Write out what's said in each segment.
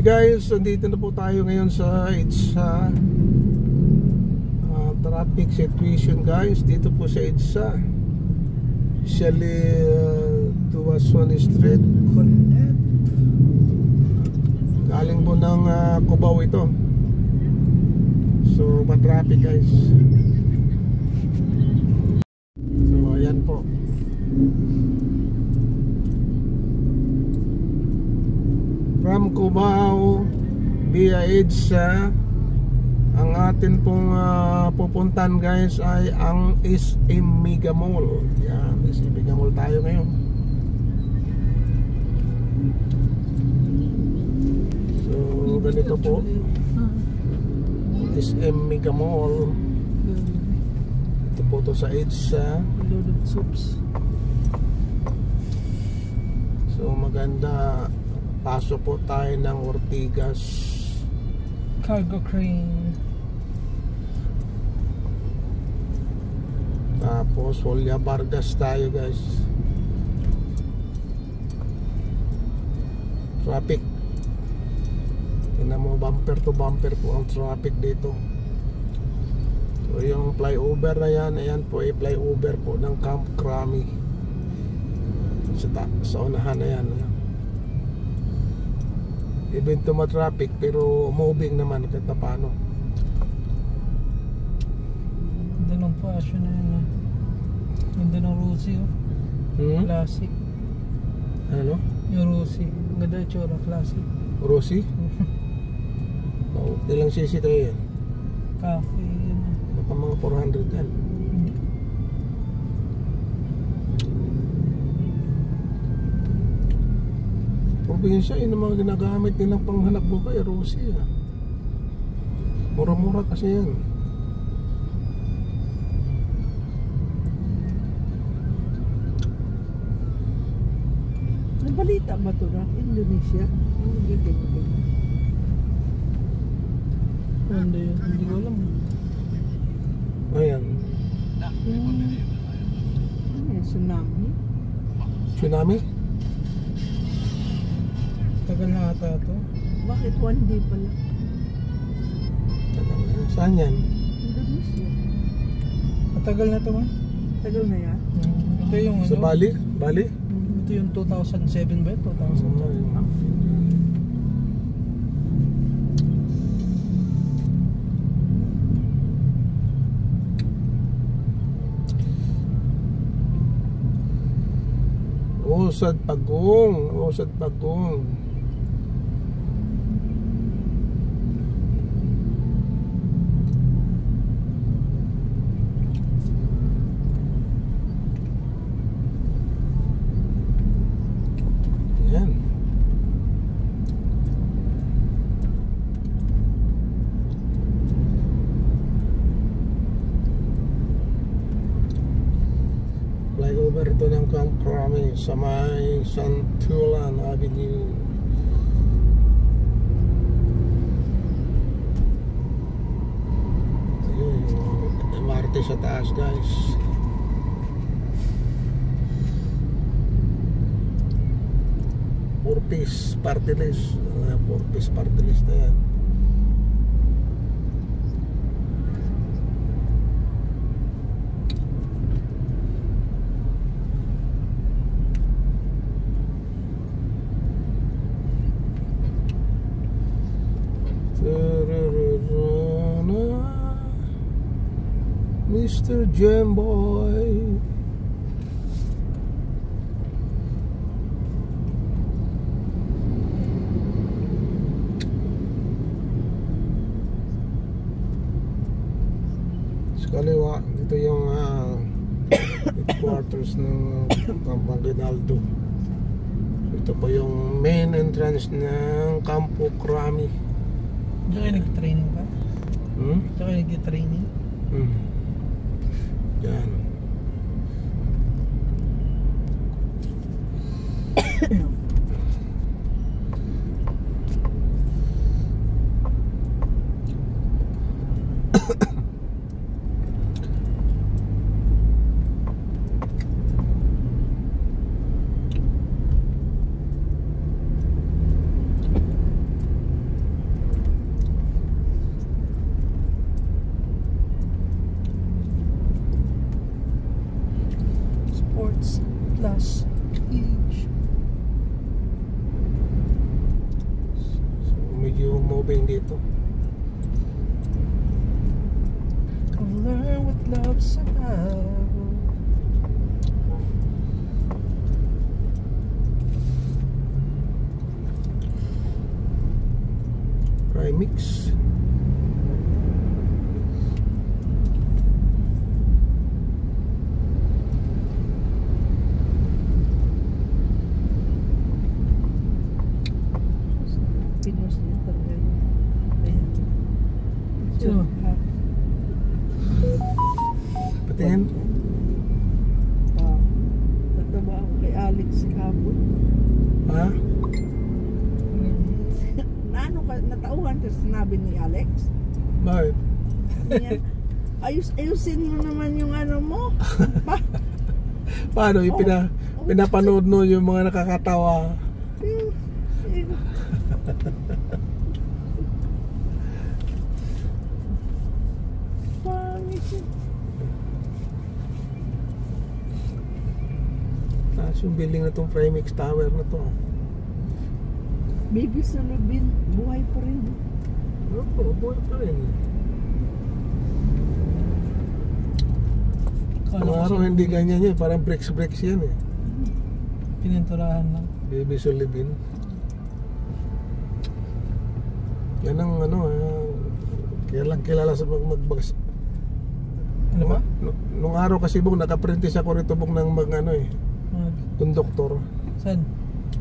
guys, andito na po tayo ngayon sa EDSA traffic situation guys. Dito po sa EDSA, especially Tuwason Street. Galing po ng Cubao ito. So pa-traffic guys. So ayan po. From Cubao via EDSA, ang atin pong pupuntan guys ay ang SM Mega Mall. Yan, SM Mega Mall tayo ngayon. So ganito po, SM Mega Mall. Ito po to sa EDSA. So maganda. Pasok po tayo ng Ortigas Cargo Crane. Tapos Julia Vargas tayo guys. Traffic. Tingnan mo, bumper to bumper po ang traffic dito. So yung flyover na yan, ayan po ay flyover po ng Camp Crame. Sa unahan na yan. Even to ma-traffic pero moving naman kahit paano. Ganda ng fashion na yun. Ganda ng Rusi Classic. Ano? Yung Rusi. Ganda yung tsura. Classic. Rusi? Ilang cc tayo yan? Cafe yun. Baka mga 400 yan. Probinsya, yun ang mga ginagamit nilang panghanap buhay, Rusi. Mura-mura kasi yan. Nabalita ba ito na? Indonesia? Ano yun? Hindi ko alam. Ayan. Tsunami? Tsunami? Tagal na ata ito. Bakit 1 day pala? Tagal na. Saan yan? Indonesia. Matagal na ito man? Tagal na yan? Ito yung Sa ano? Bali? Bali? Ito yung 2007 ba? 2007. Usad Pagong. Usad Pagong. Yan. Flyover ito ng Camp Crame sa may Santulan Avenue. Ayun, MRT sa taas guys. Purpose party list. Purpose party list na yan. Mr. Jamboy. Sa kaliwa, dito yung headquarters ng Camp Aguinaldo. Ito po yung main entrance ng Campo Crame. Diyan kayo nag-training ba? Diyan kayo nag-training? Yan. learn what love's about. Mix. Pinos niya talaga yun. Ayan. Sino? Patingin. Nataba ako kay Alex kahapon. Ha? Natauhan kasi sinabi ni Alex. Bakit? Niya, ayusin mo naman yung ano mo. Paano? Yung pinapanood no yung mga nakakatawa. Pangit yun. Taas yung building na tong Primex Tower na to. Baby Salubin, buhay pa rin. Oo, buhay pa rin. Ang araw hindi ganyan yan, parang bricks yan eh. Pininturahan lang. Baby Sullivan. Yan ang ano, kaya lang kilala sa magbags. Ano ba? Nung araw kasi bong naka-apprentice ako rito bong ng konduktor. Saan?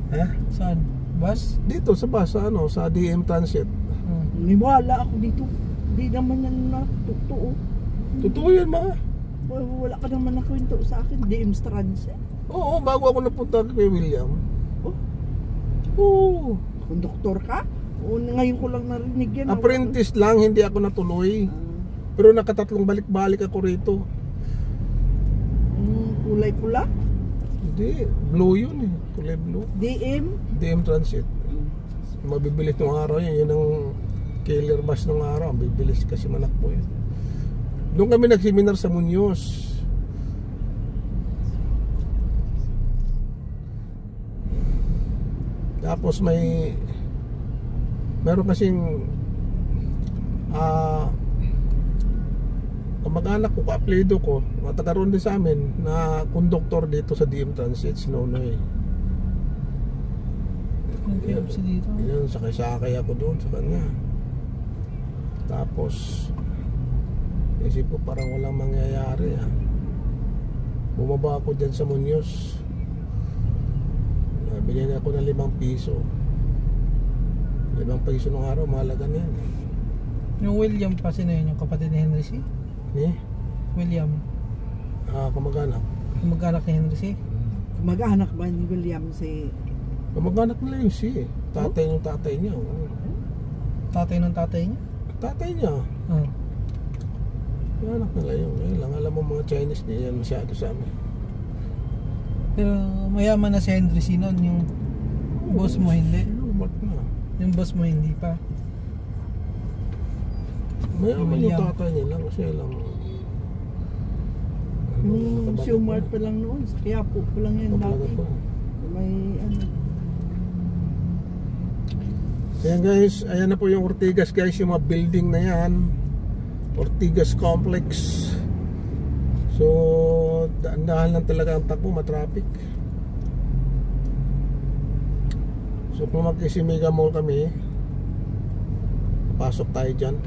Ha? Saan? Bus? Dito sa bus, sa DM Transit. Niwala ako dito. Di naman yan na totoo. Totoo yan, ma. Wala ka naman nakwento sa akin. DM Transit. Oo, bago ako napunta kay William. Oh? Oo. Konduktor ka? O, ngayon ko lang narinig yan. Apprentice lang, hindi ako natuloy. Pero nakatatlong balik-balik ako rito. Kulay pula? Hindi, blue yun eh. Kulay blue. DM Transit. Mabibilis ng araw yun. Yun ang killer bus ng araw. Mabibilis kasi manakbo yun. Doon kami nagseminar sa Muñoz. Tapos meron kasing kamag-anak ko, ka-apelido ko, matagaroon din sa amin na konduktor dito sa DM Transit, si Nonoy. Nag-help siya dito. Yan, sakay ako doon sa kanya. Tapos isip ko parang walang mangyayari. Bumaba ako dyan sa Muñoz. Binigyan ako ng 5 piso. 5 piso nung araw, mahalaga na yan. Yung William pa, sino yun? Yung kapatid ni Henry C? William. Kamag-anak. Kamag-anak ni Henry C? Mag-anak ba ni William si... Kamag-anak nila yung si tatay ng tatay niya. Tatay ng tatay niya? Tatay niya. Kamag-anak nila yun. Ngayon lang, alam mo mga Chinese niya yan masyado sa amin. Pero mayaman na si Henry C nun, yung boss mo hindi? Lumat na. Yung boss mo hindi pa? Mayaman yung tatay niya lang kasi lang. Yung Sumart pa lang noon, sa Quiapo pa lang yan dati. May ano. Ayan guys, ayan na po yung Ortigas guys, yung mga building na yan. Ortigas Complex. So, daan-dahan lang talaga ang takbo, matraffic. So, kung mag-Mega Mall kami, pasok tayo dyan.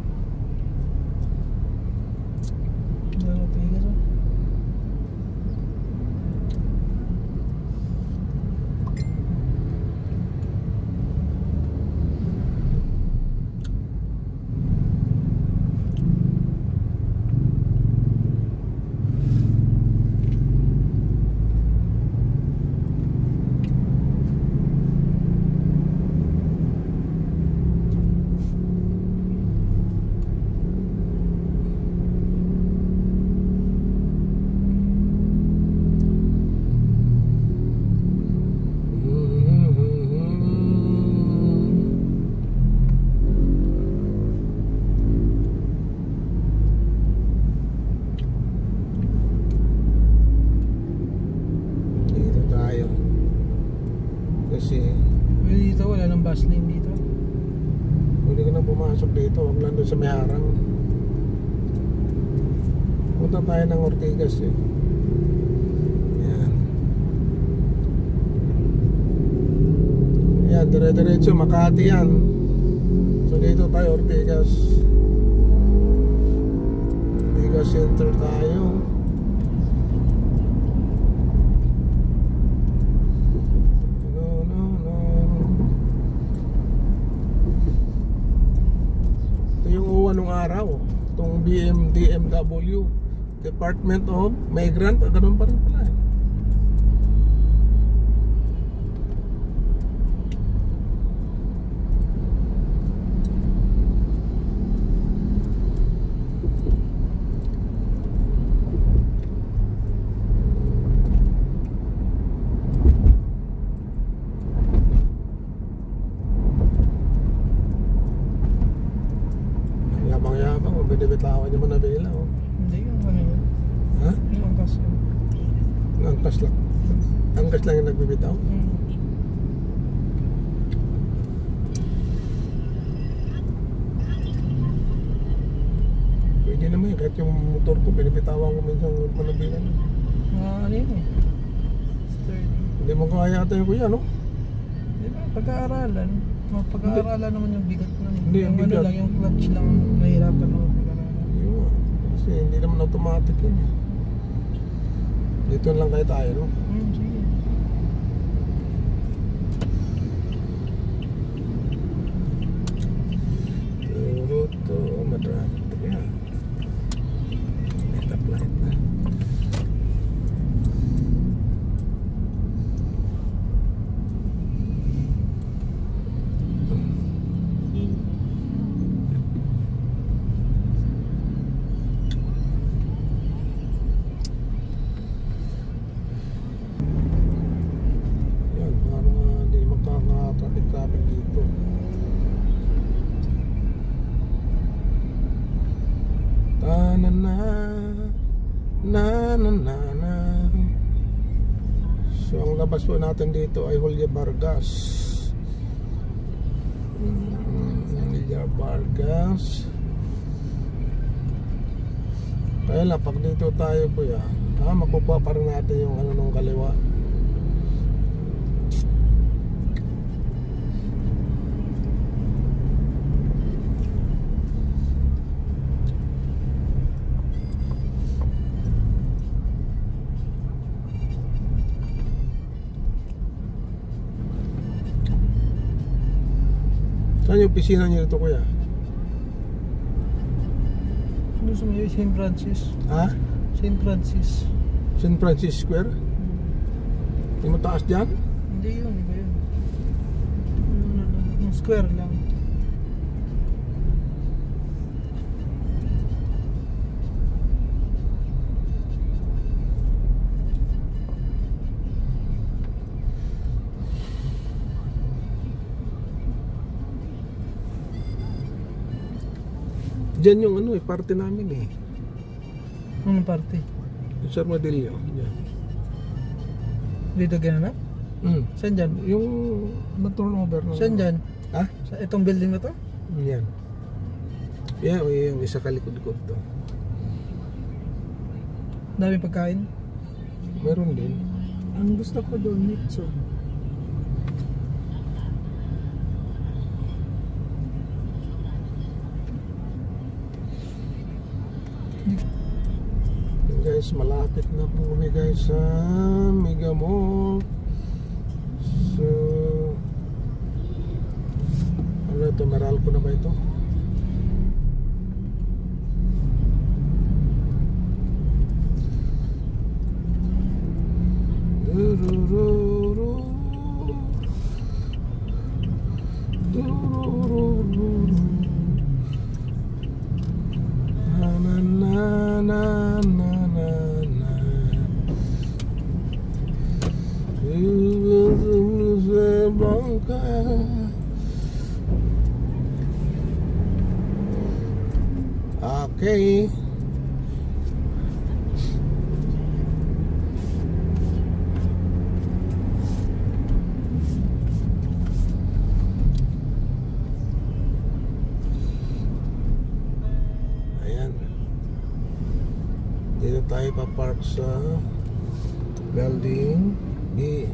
Dito wala nang bus lane dito. Hindi ka na pumasok dito, wag lang doon sa may harang. Punta tayo ng Ortigas eh. Yan. Yan, dire-diretso Makati yan. So dito tayo Ortigas. Ortigas Center tayo. Ito yung uwan nung araw. Itong DMW Department of Migrant, ganun pa rin pala. Yabang-yabang, binibitawan niya manabela. Oh. Hindi yung ano yun. Ha? Yung angkas yun. Angkas lang. Angkas lang yung nagbibitaw. Pwede naman yun. Kahit yung motor ko, binibitawan ko minsan manabela. Mga ano yun eh. Sturdy. Hindi mo kaya ata yung kuya, no? Di ba? Pag-aaralan. Pag-aaralan naman yung bigat nun. Hindi, yung yung ano bigat. lang, yung clutch lang nahihirapan ako pag-aaralan. Yun. Kasi hindi naman automatic yun. Dito lang kayo tayo, no? Sige. Ruto, madralit. Yan. May stoplight na. Yan, para di makaka-traffic dito. Ta-na-na, na-na-na-na. So ang labas po natin dito ay Julia Vargas. Julia Vargas. Kaya lang pag dito tayo kuya, makukuha pa rin natin yung ano nung kaliwa. Saan yung opisina niyo dito kuya? Ano sa may St. Francis? Ha? St. Francis. St. Francis Square? Yung mataas dyan? Hindi yun, iba yun. Ano lang, yung square lang. Diyan yung ano parte namin eh. Anong party? Yung Sir Madillo. Diyan. Dito ginanap? Saan dyan? Yung nag-turnover. Saan dyan? Ha? Sa itong building na to? Yan. Yan o yung isa kalikod-likod to. Dami pagkain? Meron din. Ang gusto ko doon, Nixon. Guys, malapit na po kami guys sa Mega Mall. So ano ito, Meralco na ba ito? Okay. Ayan. Dito tayo papark sa building B.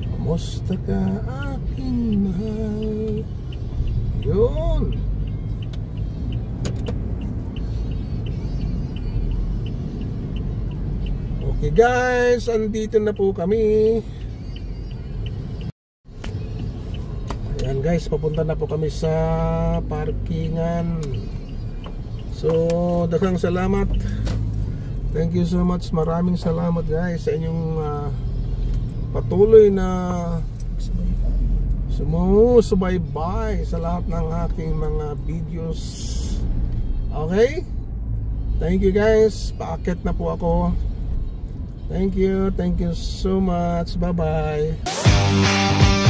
Kamusta ka aking mahal? Yun. Okay guys, andito na po kami. Ayan guys, papunta na po kami sa parkingan. So, daghang salamat. Thank you so much. Maraming salamat guys sa inyong patuloy na sumusubaybay sa lahat ng aking mga videos. Okay? Thank you guys. Paakit na po ako. Thank you so much. Bye bye.